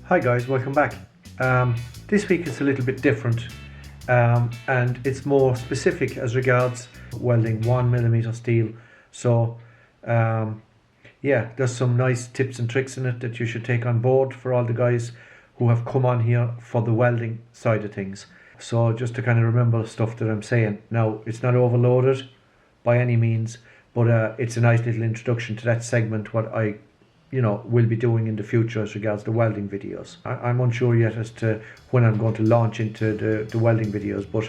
Hi guys, welcome back. This week is a little bit different and it's more specific as regards welding 1mm steel. So yeah, there's some nice tips and tricks in it that you should take on board for all the guys who have come on here for the welding side of things. So just to kind of remember stuff that I'm saying. Now, it's not overloaded by any means, but it's a nice little introduction to that segment, what I will be doing in the future as regards the welding videos. I'm unsure yet as to when I'm going to launch into the welding videos, but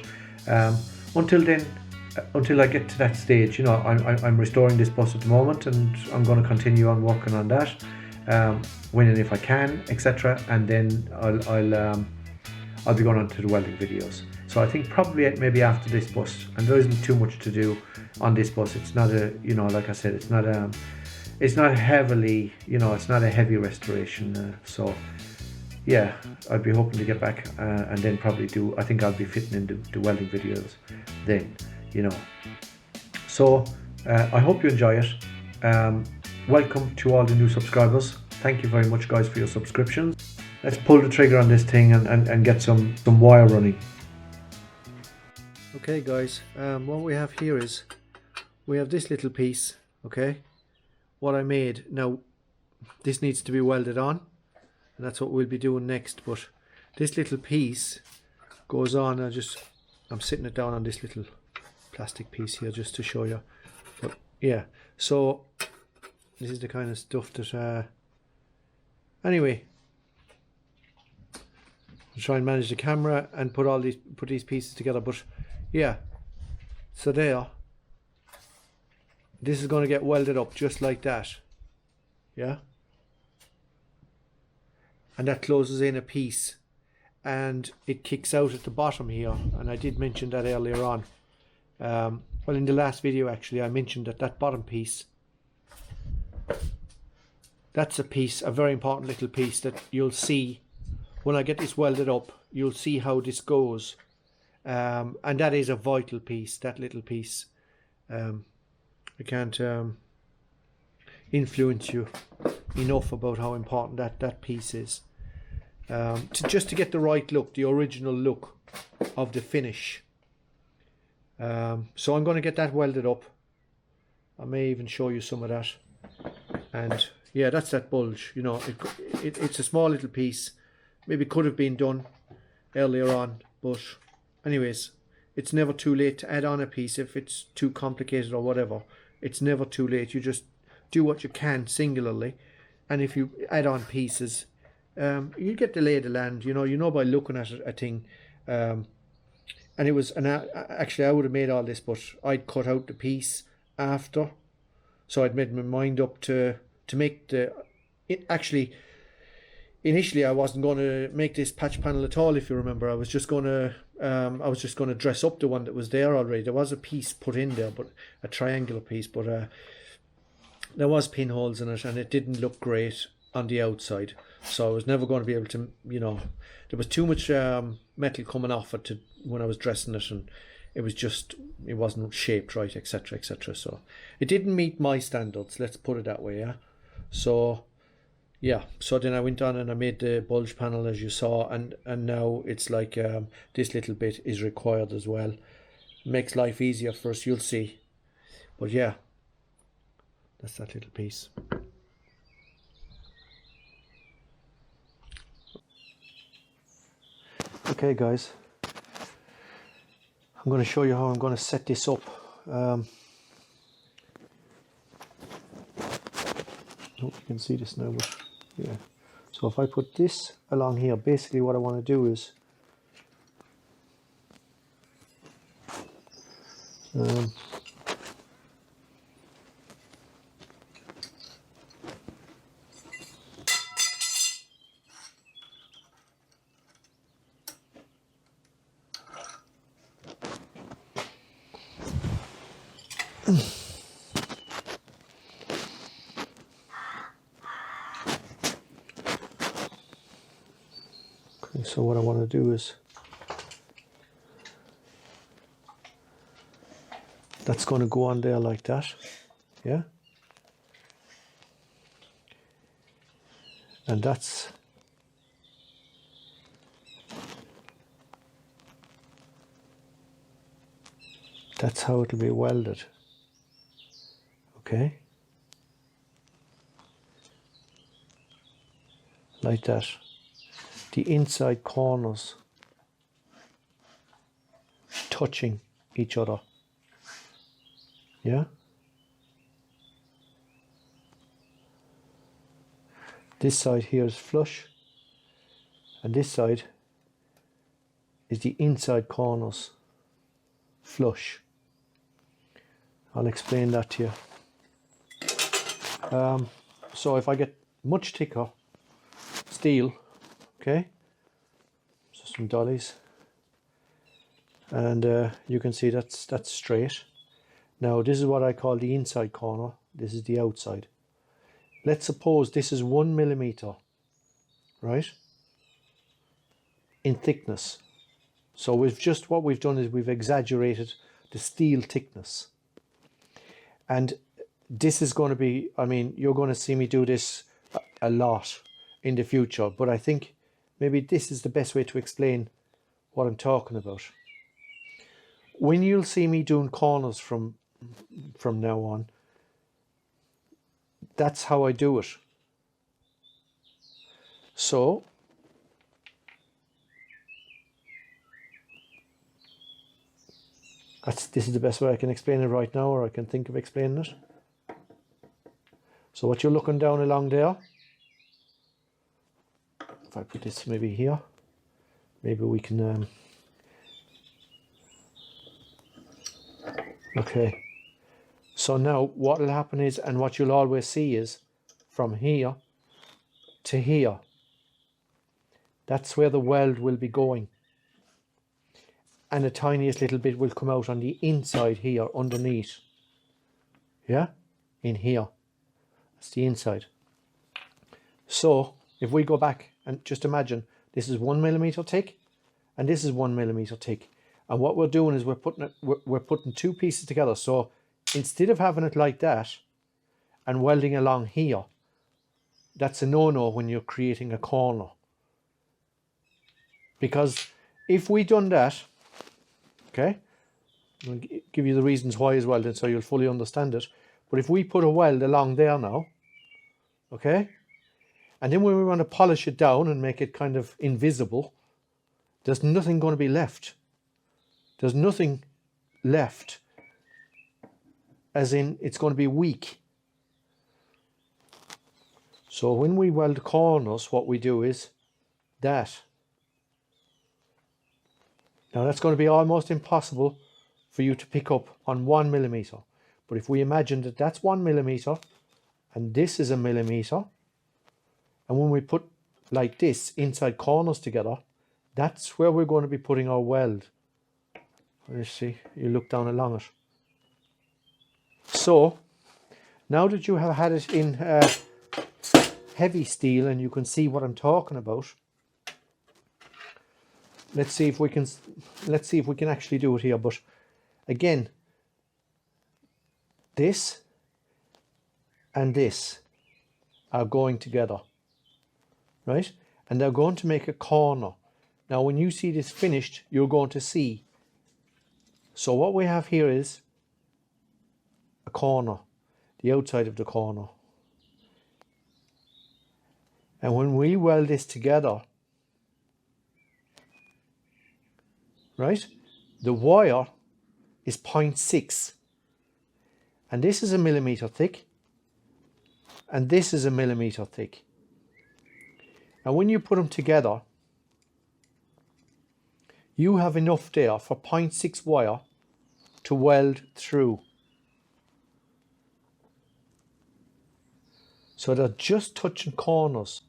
until then, until I get to that stage, I'm restoring this bus at the moment, and I'm going to continue on working on that, when and if I can, etc. And then I'll be going on to the welding videos. So I think probably maybe after this bus, and there isn't too much to do on this bus. It's not a, like I said, it's not heavily, it's not a heavy restoration. So yeah, I'd be hoping to get back and then probably I think I'll be fitting in the welding videos then, So I hope you enjoy it. Welcome to all the new subscribers. Thank you very much, guys, for your subscriptions. Let's pull the trigger on this thing and get some wire running. Okay guys, what we have here is we have this little piece, okay, what I made. Now this needs to be welded on, and that's what we'll be doing next, but this little piece goes on. I'm sitting it down on this little plastic piece here just to show you. But yeah, so this is the kind of stuff that anyway, I'll try and manage the camera and put these pieces together. But yeah, so this is going to get welded up just like that, yeah, and that closes in a piece and it kicks out at the bottom here, and I did mention that earlier on. Well, in the last video actually, I mentioned that bottom piece, that's a very important little piece that you'll see when I get this welded up. You'll see how this goes, and that is a vital piece, that little piece. I can't influence you enough about how important that piece is, just to get the right look, the original look of the finish. So I'm going to get that welded up. I may even show you some of that. And yeah, that's that bulge. It's a small little piece. Maybe could have been done earlier on, but anyways, it's never too late to add on a piece if it's too complicated or whatever. It's never too late. You just do what you can singularly, and if you add on pieces, you get the lay of the land. By looking at a thing. And it was actually I would have made all this, but I'd cut out the piece after, so I'd made my mind up to make actually. Initially, I wasn't going to make this patch panel at all. If you remember, I was just going to dress up the one that was there already. There was a piece put in there, but a triangular piece, but there was pinholes in it, and it didn't look great on the outside. So I was never going to be able to, there was too much metal coming off it when I was dressing it, and it wasn't shaped right, etc., etc. So it didn't meet my standards. Let's put it that way, yeah. So. Yeah, so then I went on and I made the bulge panel, as you saw, and now it's like this little bit is required as well. Makes life easier for us, you'll see. But yeah, that's that little piece. Okay guys, I'm going to show you how I'm going to set this up. I hope you can see this now, but yeah. So if I put this along here, basically what I want to do is so what I want to do is that's going to go on there like that, yeah, and that's That's how it'll be welded. Okay, like that. The inside corners touching each other. Yeah. This side here is flush, and this side is the inside corners flush. I'll explain that to you. So if I get much thicker steel, okay, so some dollies, and you can see that's straight. Now this is what I call the inside corner, this is the outside. Let's suppose this is 1 millimeter, right, in thickness. So what we've done is we've exaggerated the steel thickness. And this is going to be, I mean, you're going to see me do this a lot in the future, but I think maybe this is the best way to explain what I'm talking about. When you'll see me doing corners from now on, that's how I do it. So this is the best way I can explain it right now, or I can think of explaining it. So what you're looking down along there, if I put this maybe here, maybe we can okay. So now what will happen is, and what you'll always see is, from here to here, that's where the weld will be going. And the tiniest little bit will come out on the inside here, underneath. Yeah? In here. That's the inside. So, if we go back and just imagine, this is 1 millimeter thick, and this is 1 millimeter thick. And what we're doing is we're putting two pieces together. So, instead of having it like that, and welding along here, that's a no-no when you're creating a corner. Because if we done that, okay, I'll give you the reasons why as well, then, so you'll fully understand it. But if we put a weld along there now, okay, and then when we want to polish it down and make it kind of invisible, there's nothing going to be left. There's nothing left, as in it's going to be weak. So when we weld corners, what we do is that. Now that's going to be almost impossible for you to pick up on 1 millimeter. But if we imagine that that's 1 millimeter and this is a millimeter, and when we put like this inside corners together, that's where we're going to be putting our weld. Let's see, you look down along it. So now that you have had it in heavy steel and you can see what I'm talking about, let's see if we can actually do it here. But again, this and this are going together, right? And they're going to make a corner. Now when you see this finished, you're going to see. So what we have here is a corner, the outside of the corner. And when we weld this together, right, the wire is 0.6, and this is a millimeter thick, and this is a millimeter thick. And when you put them together, you have enough there for 0.6 wire to weld through. So they're just touching corners.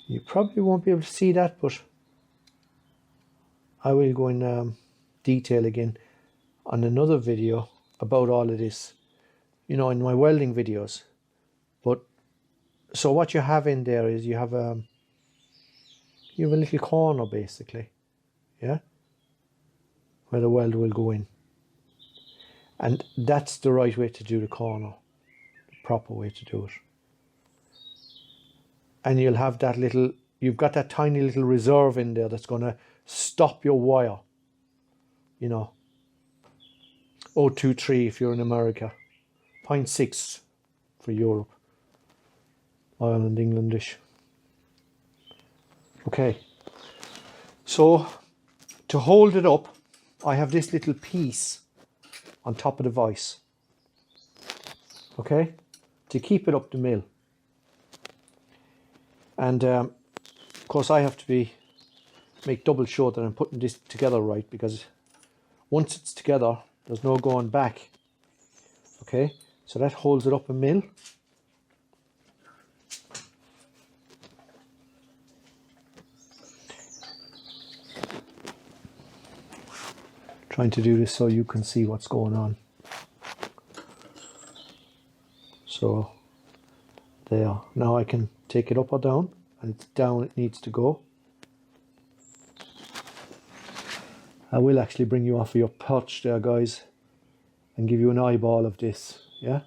You probably won't be able to see that, but I will go in detail again on another video about all of this, you know, in my welding videos. But so what you have in there is you have a little corner basically, yeah, where the weld will go in. And that's the right way to do the corner, the proper way to do it. And you'll have that little, you've got that tiny little reserve in there that's going to stop your wire. you know. 0.23 if you're in America. 0.6 for Europe. Ireland, Englandish. Okay. So to hold it up, I have this little piece on top of the vise. Okay? To keep it up the mill. And of course I have to make double sure that I'm putting this together right, because once it's together, there's no going back. Okay, so that holds it up a mill. Trying to do this so you can see what's going on. So there. Now I can take it up or down, and it's down it needs to go. I will actually bring you off of your perch there, guys, and give you an eyeball of this, yeah?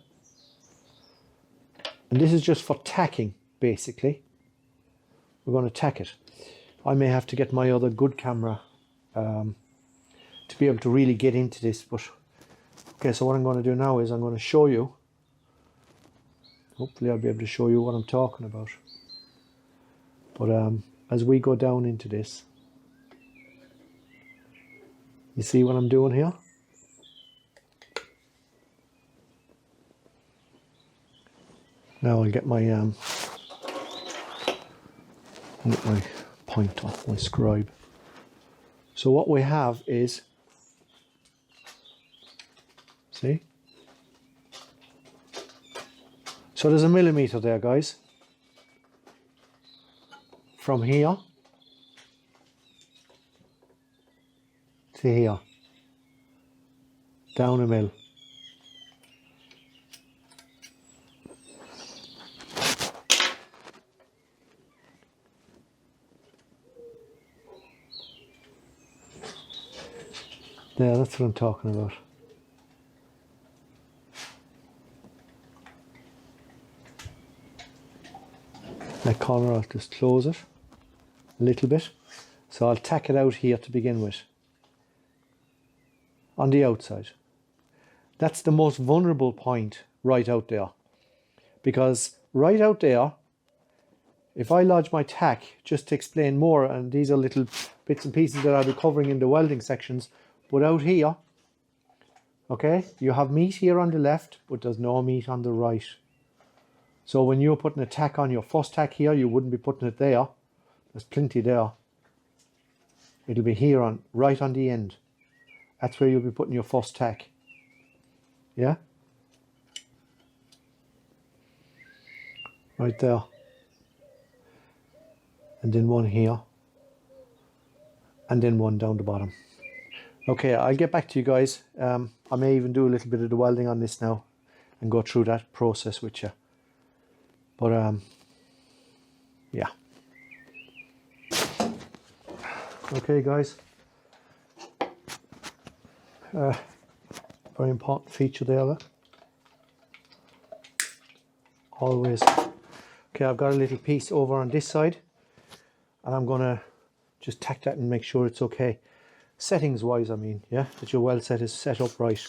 And this is just for tacking, basically. We're going to tack it. I may have to get my other good camera to be able to really get into this, but okay, so what I'm going to do now is I'm going to show you. Hopefully I'll be able to show you what I'm talking about. But as we go down into this, you see what I'm doing here? Now I'll get my pointer, my scribe. So what we have is, see? So there's a millimetre there, guys. From here to here. Down a mil. Yeah, that's what I'm talking about. That corner, I'll just close it a little bit. So I'll tack it out here to begin with. On the outside. That's the most vulnerable point right out there. Because right out there, if I lodge my tack, just to explain more, and these are little bits and pieces that I'll be covering in the welding sections, but out here, okay, you have meat here on the left, but there's no meat on the right. So when you're putting a tack on your first tack here, you wouldn't be putting it there. There's plenty there. It'll be here on, right on the end. That's where you'll be putting your first tack. Yeah? Right there. And then one here. And then one down the bottom. Okay, I'll get back to you guys. I may even do a little bit of the welding on this now and go through that process with you. But yeah. Okay, guys. Very important feature there. Look. Always. Okay, I've got a little piece over on this side, and I'm gonna just tack that and make sure it's okay. Settings wise, I mean, yeah, that your weld set is set up right.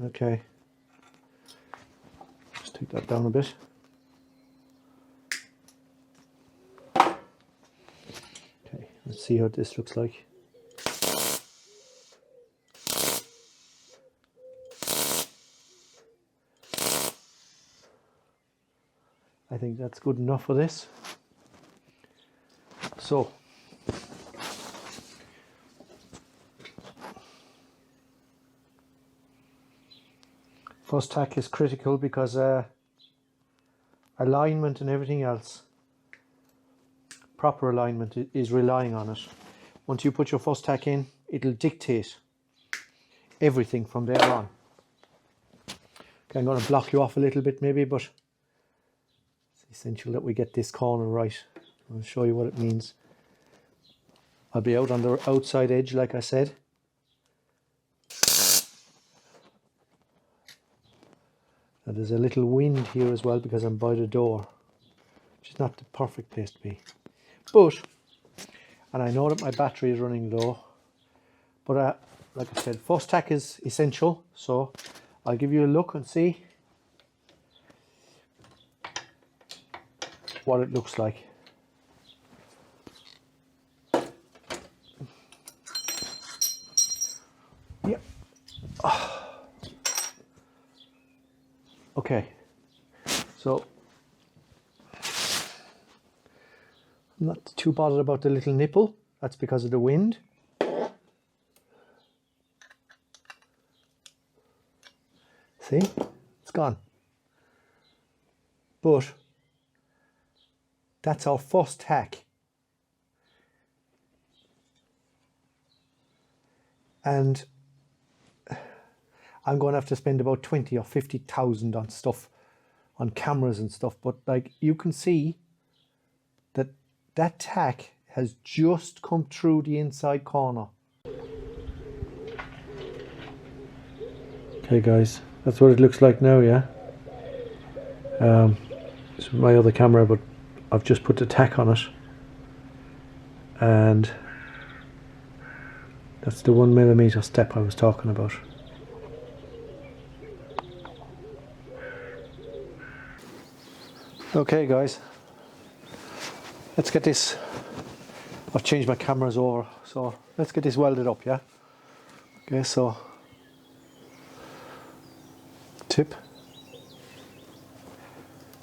Okay. Just take that down a bit. Okay, let's see how this looks like. I think that's good enough for this. So, first tack is critical because alignment and everything else, proper alignment is relying on it. Once you put your first tack in, it'll dictate everything from there on. Okay, I'm going to block you off a little bit maybe, but it's essential that we get this corner right. I'll show you what it means. I'll be out on the outside edge, like I said. Now there's a little wind here as well because I'm by the door, which is not the perfect place to be. But, and I know that my battery is running low, But like I said, first tack is essential, so I'll give you a look and see what it looks like. Yeah. Okay, so I'm not too bothered about the little nipple. That's because of the wind. See, it's gone. But that's our first tack. And I'm going to have to spend about 20 or 50,000 on stuff, on cameras and stuff. But like you can see that that tack has just come through the inside corner. Okay guys, that's what it looks like now, yeah. This is my other camera, but I've just put the tack on it. And that's the 1mm step I was talking about. Okay guys, let's get this. I've changed my cameras over, so let's get this welded up, yeah? Okay, so tip,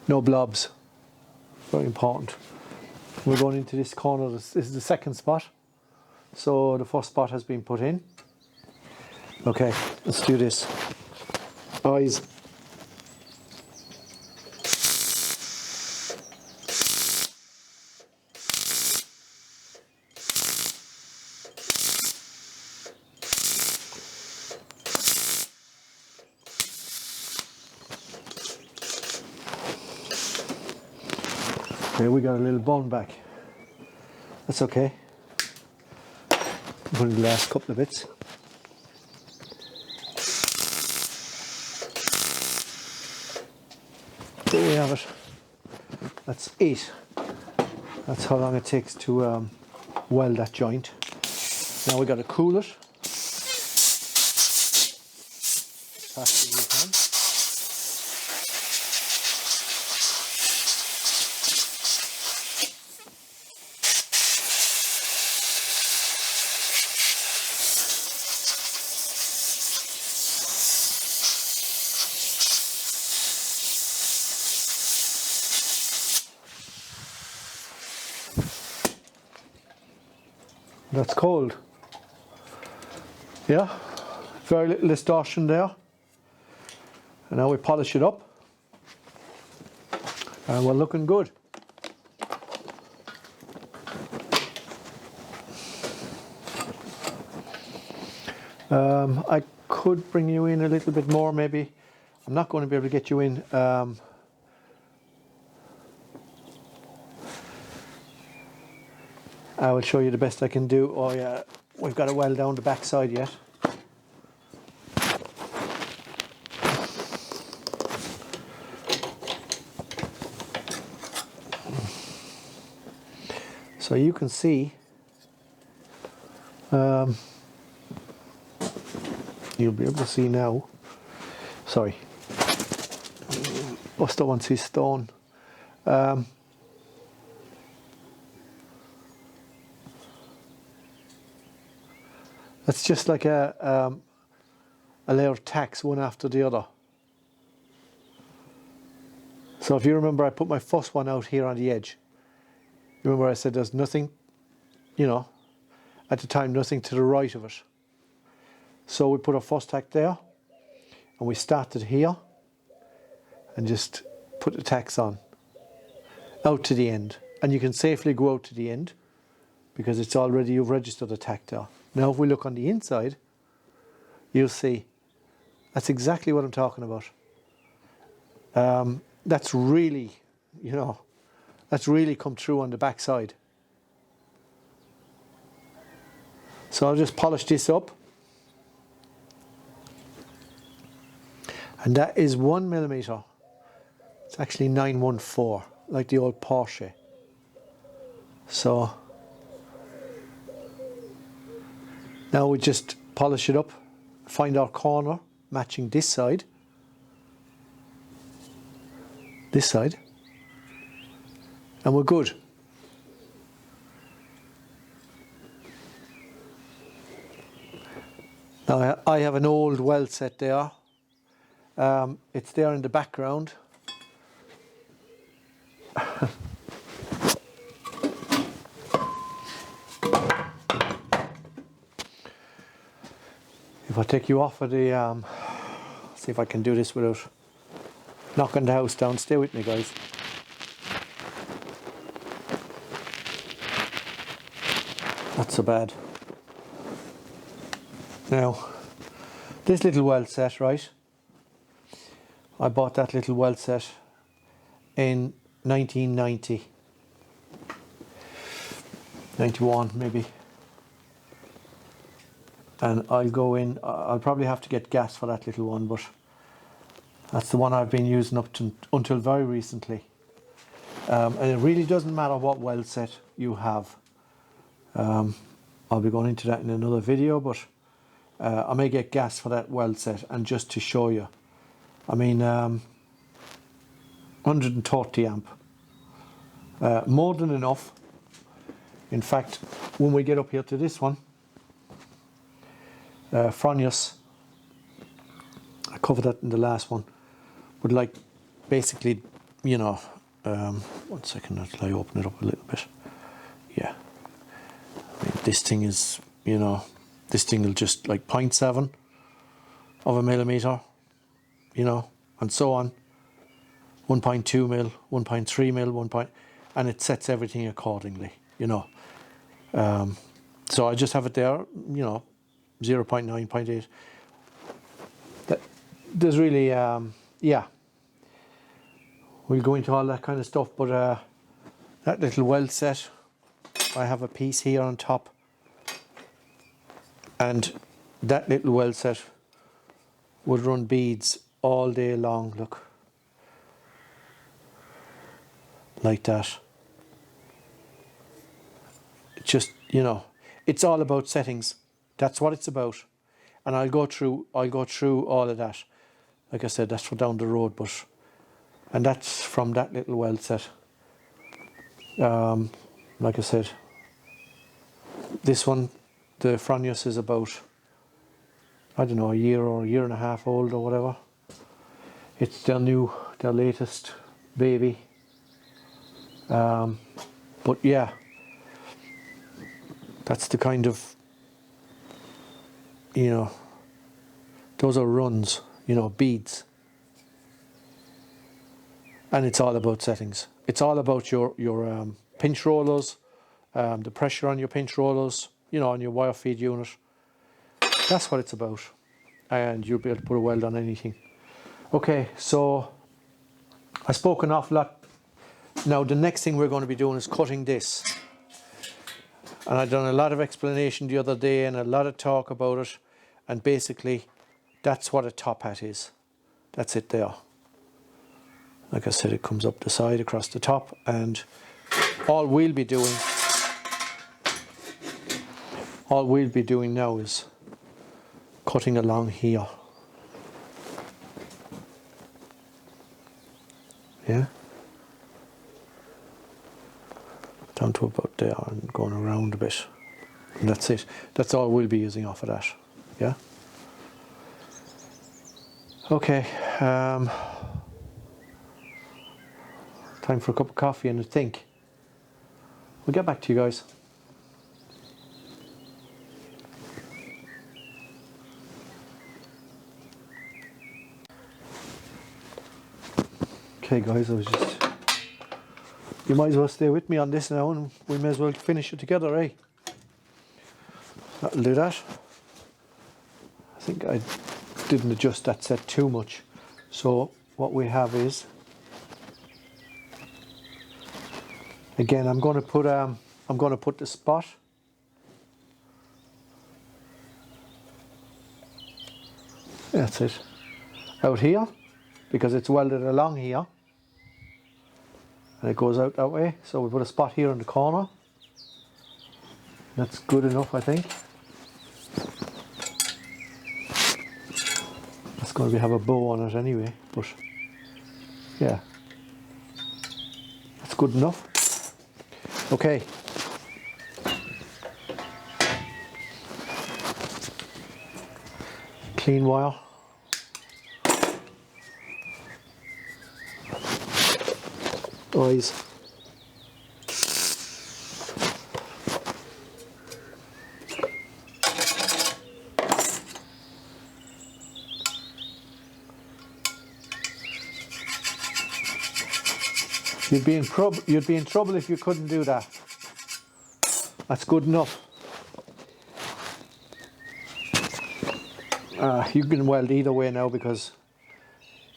no blobs, very important. We're going into this corner. This is the second spot, so the first spot has been put in. Okay, let's do this. Eyes. Okay, we got a little bone back. That's okay. Put in the last couple of bits. There we have it. That's 8. That's how long it takes to weld that joint. Now we got to cool it. Fast as we can. That's cold. Yeah, very little distortion there. And now we polish it up. And we're looking good. I could bring you in a little bit more maybe. I'm not going to be able to get you in. I will show you the best I can do. Oh yeah, we've got to weld down the back side yet. So you can see, you'll be able to see now. Sorry, Buster wants his stone. It's just like a layer of tacks, one after the other. So if you remember, I put my first one out here on the edge. Remember I said there's nothing, you know, at the time nothing to the right of it. So we put our first tack there, and we started here, and just put the tacks on, out to the end. And you can safely go out to the end, because it's already, you've registered a tack there. Now if we look on the inside, you'll see that's exactly what I'm talking about. That's really, you know, that's really come through on the back side. So I'll just polish this up. And that is 1mm. It's actually 914, like the old Porsche. Now we just polish it up, find our corner matching this side, and we're good. Now I have an old weld set there. It's there in the background. If I take you off of the, see if I can do this without knocking the house down. Stay with me, guys. Not so bad. Now, this little weld set, right? I bought that little weld set in 1990. 91 maybe. And I'll go in, I'll probably have to get gas for that little one, but that's the one I've been using up to, until very recently. And it really doesn't matter what weld set you have. I'll be going into that in another video, but I may get gas for that weld set. And just to show you, I mean 130 amp, more than enough. In fact, when we get up here to this one, Fronius, I covered that in the last one, would like basically, you know, 1 second until I open it up a little bit. Yeah, I mean, this thing is, you know, this thing will just like 0.7 of a millimeter, you know, and so on. 1.2 mil, 1.3 mil, and it sets everything accordingly, you know. So I just have it there, you know, 0.9, 0.8. There's really, yeah, we'll go into all that kind of stuff, but that little weld set, I have a piece here on top, and that little weld set would run beads all day long, look, like that. It's just, you know, it's all about settings. That's what it's about, and I'll go through all of that. Like I said, that's for down the road, but, and that's from that little weld set. Like I said, this one, the Fronius, is about, I don't know, a year or a year and a half old or whatever. It's their latest baby. But yeah, that's the kind of, you know, those are runs, you know, beads. And it's all about settings. It's all about your pinch rollers, the pressure on your pinch rollers, you know, on your wire feed unit. That's what it's about. And you'll be able to put a weld on anything. Okay, so I spoke an awful lot. Now the next thing we're going to be doing is cutting this. And I've done a lot of explanation the other day and a lot of talk about it. And basically, that's what a top hat is. That's it there. Like I said, it comes up the side across the top, and all we'll be doing now is cutting along here. Yeah? Down to about there and going around a bit. And that's it. That's all we'll be using off of that. Yeah? Okay. Time for a cup of coffee and a think. We'll get back to you guys. Okay guys, you might as well stay with me on this now, and we may as well finish it together, eh? That'll do that. I think I didn't adjust that set too much. So what we have is, again, I'm going to put the spot that's it out here, because it's welded along here and it goes out that way. So we put a spot here in the corner. That's good enough, I think. That's going to have a bow on it anyway, but yeah, that's good enough. Okay. Clean wire. Eyes. You'd be in trouble if you couldn't do that. That's good enough. You can weld either way now because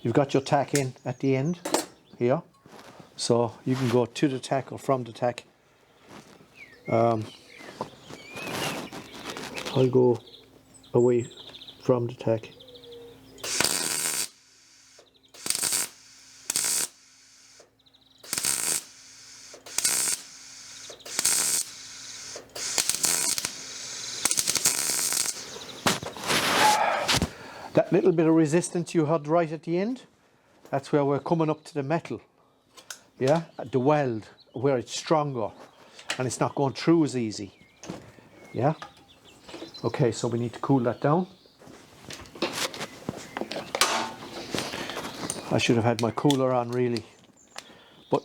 you've got your tack in at the end here, so you can go to the tack or from the tack. I'll go away from the tack. That little bit of resistance you had right at the end, that's where we're coming up to the metal, yeah, the weld, where it's stronger and it's not going through as easy, yeah. Okay, so we need to cool that down. I should have had my cooler on really, but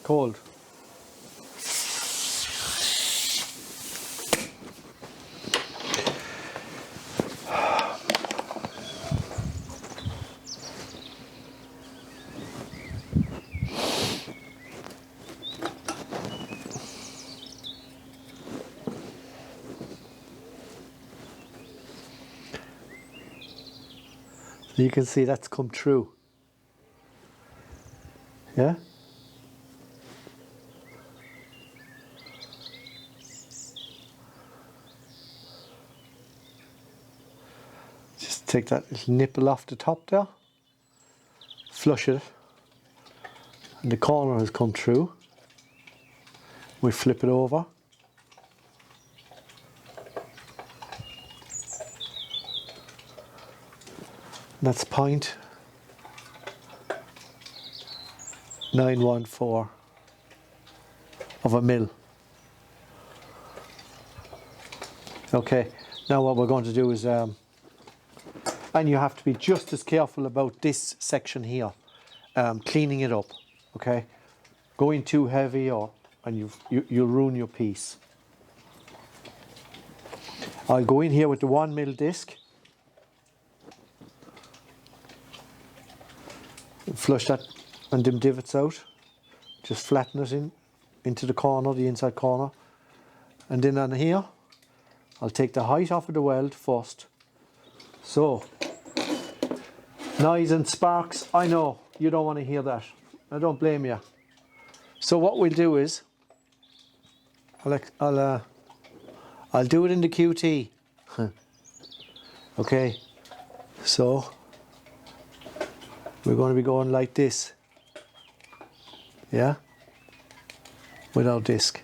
cold. You can see that's come true. Yeah? Just take that little nipple off the top there, flush it, and the corner has come through. We flip it over. That's 0.914 of a mil. Okay, now what we're going to do is, and you have to be just as careful about this section here, cleaning it up, okay? Going too heavy and you'll ruin your piece. I'll go in here with the 1 mil disc. Flush that and them divots out. Just flatten it into the corner, the inside corner. And then on here, I'll take the height off of the weld first. So, noise and sparks, I know you don't want to hear that. I don't blame you. So what we'll do is, I'll do it in the QT. Okay, so we're going to be going like this, yeah, with our disc.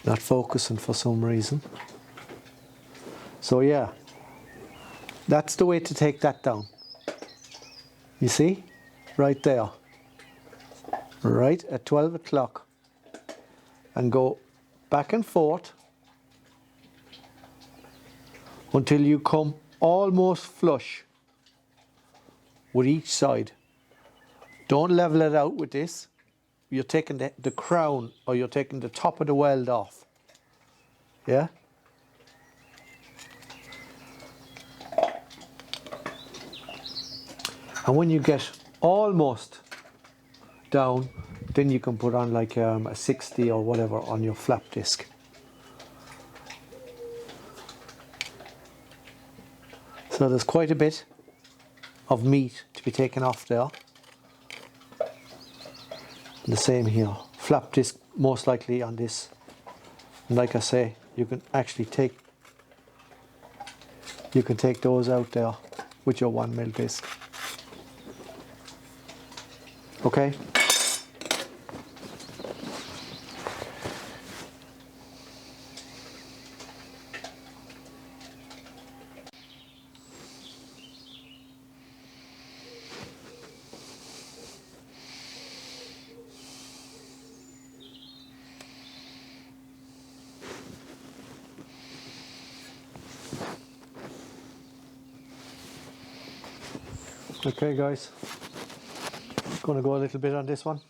Not focusing for some reason. So yeah, that's the way to take that down. You see, right there, right at 12 o'clock, and go back and forth until you come almost flush with each side. Don't level it out with this. You're taking the crown, or you're taking the top of the weld off. Yeah? And when you get almost down, then you can put on like a 60 or whatever on your flap disc. So there's quite a bit of meat to be taken off there. And the same here, flap disc most likely on this. And like I say, you can actually take you can take those out there with your 1mm disc. Okay. Okay guys, going to go a little bit on this one.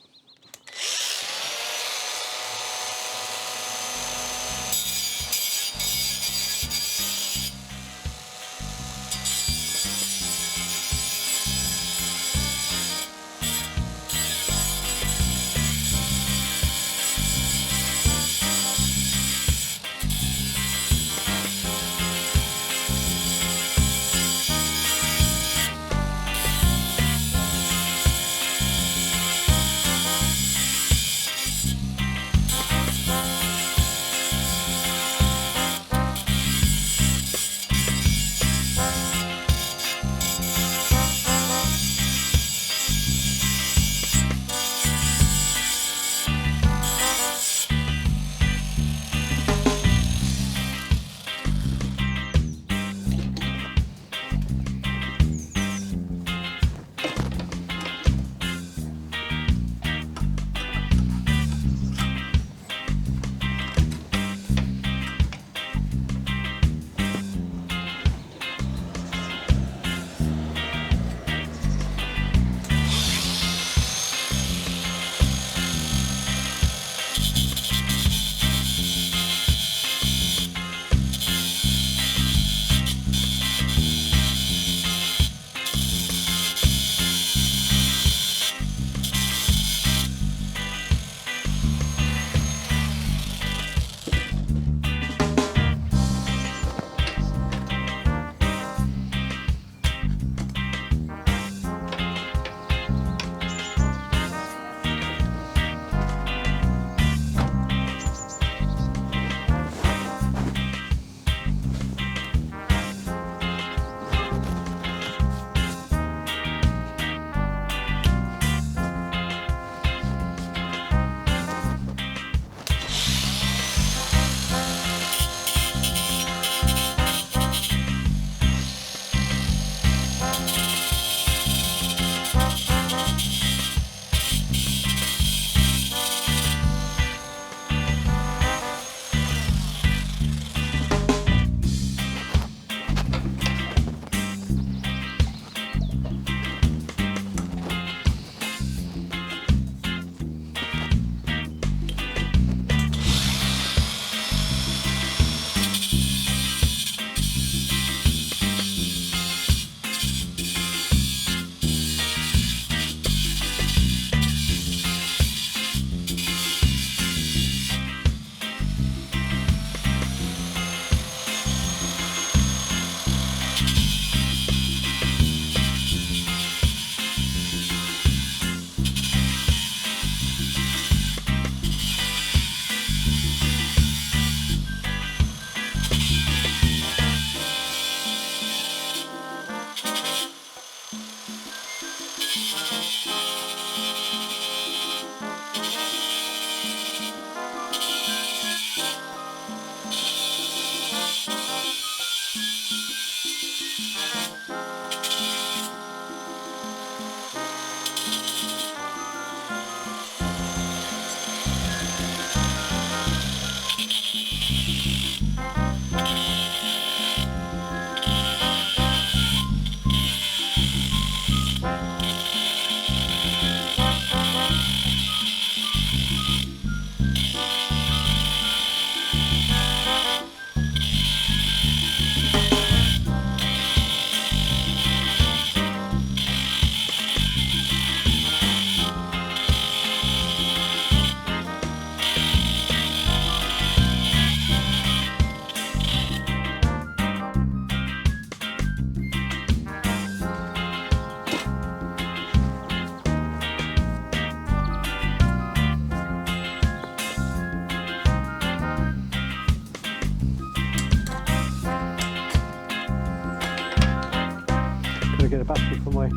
get a battery for my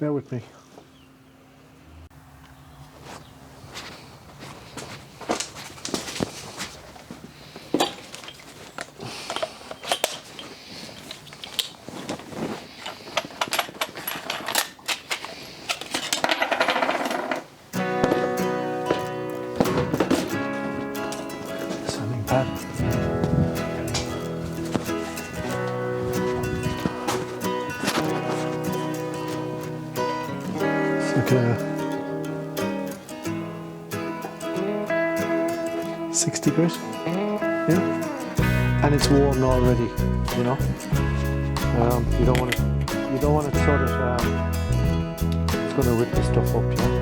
bear with me. Sanding pad. Looking at 60 grit, yeah, and it's warm already. You know, you don't want it sort of. It's going to rip the stuff up, yeah.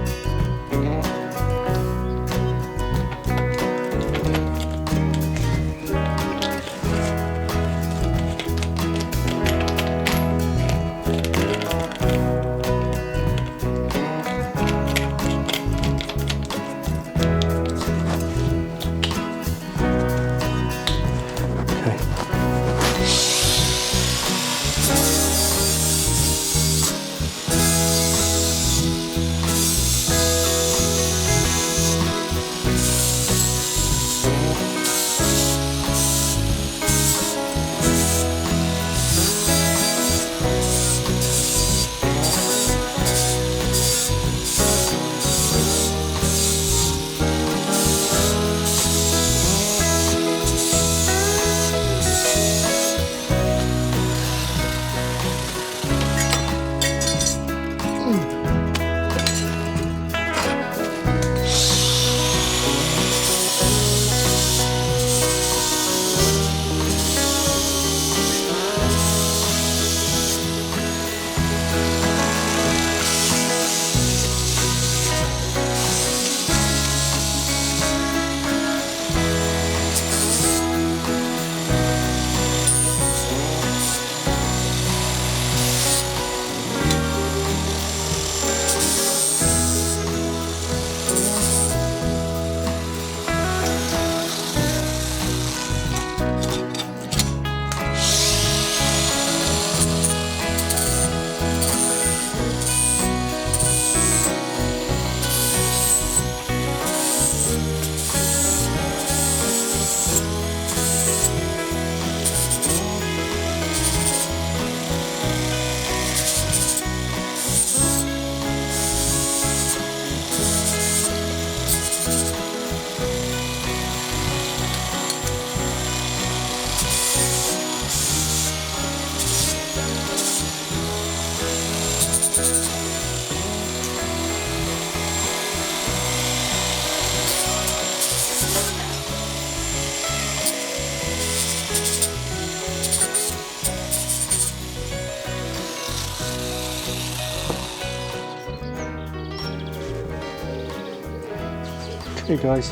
Okay guys,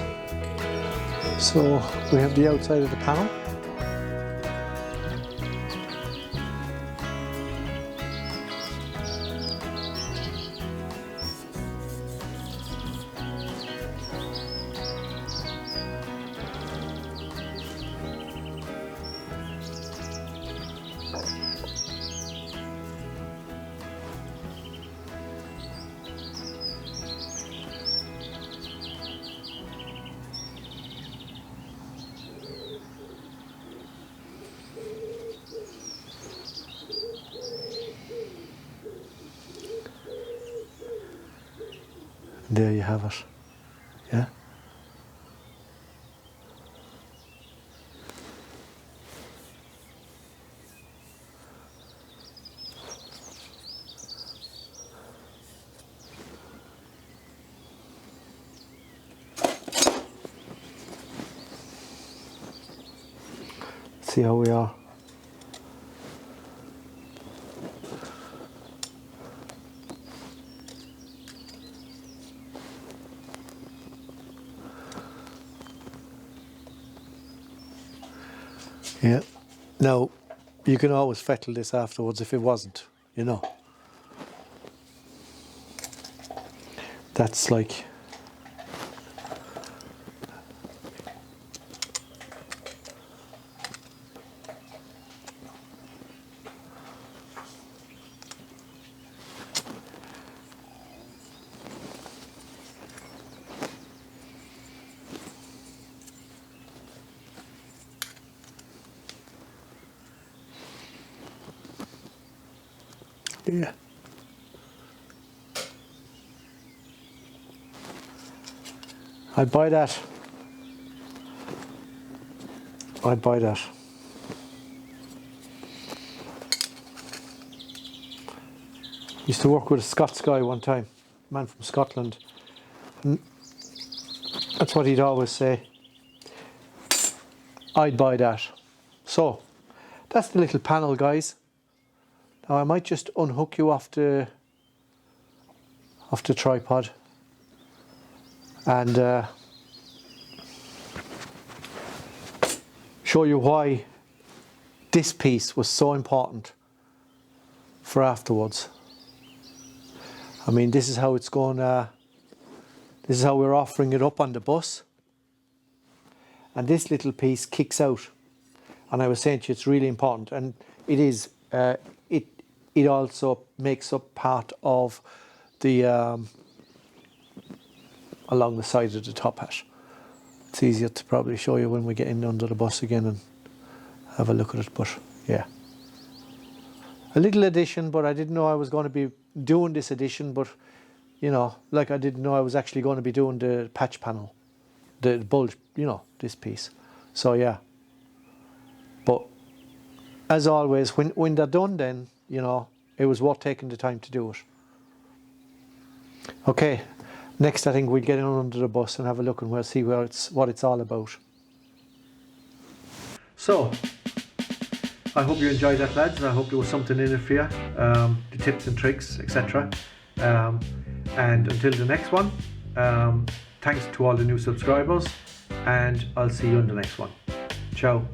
so we have the outside of the panel. There you have it, yeah. See how we are. Yeah. Now, you can always fettle this afterwards if it wasn't, you know. That's like... Yeah. I'd buy that. I'd buy that. Used to work with a Scots guy one time, a man from Scotland. And that's what he'd always say. I'd buy that. So, that's the little panel, guys. Now I might just unhook you off the tripod and show you why this piece was so important for afterwards. I mean, this is how it's going. This is how we're offering it up on the bus, and this little piece kicks out. And I was saying to you, it's really important, and it is. It also makes up part of the along the side of the top hat. It's easier to probably show you when we get in under the bus again and have a look at it, but yeah. A little addition, but I didn't know I was going to be doing this addition, but you know, like I didn't know I was actually going to be doing the patch panel, the bulge, you know, this piece. So yeah. But as always, when they're done, then, you know, it was worth taking the time to do it. Okay, next I think we'll get in under the bus and have a look and we'll see what it's all about. So, I hope you enjoyed that, lads. I hope there was something in it for you, the tips and tricks, etc. And until the next one, thanks to all the new subscribers, and I'll see you in the next one. Ciao.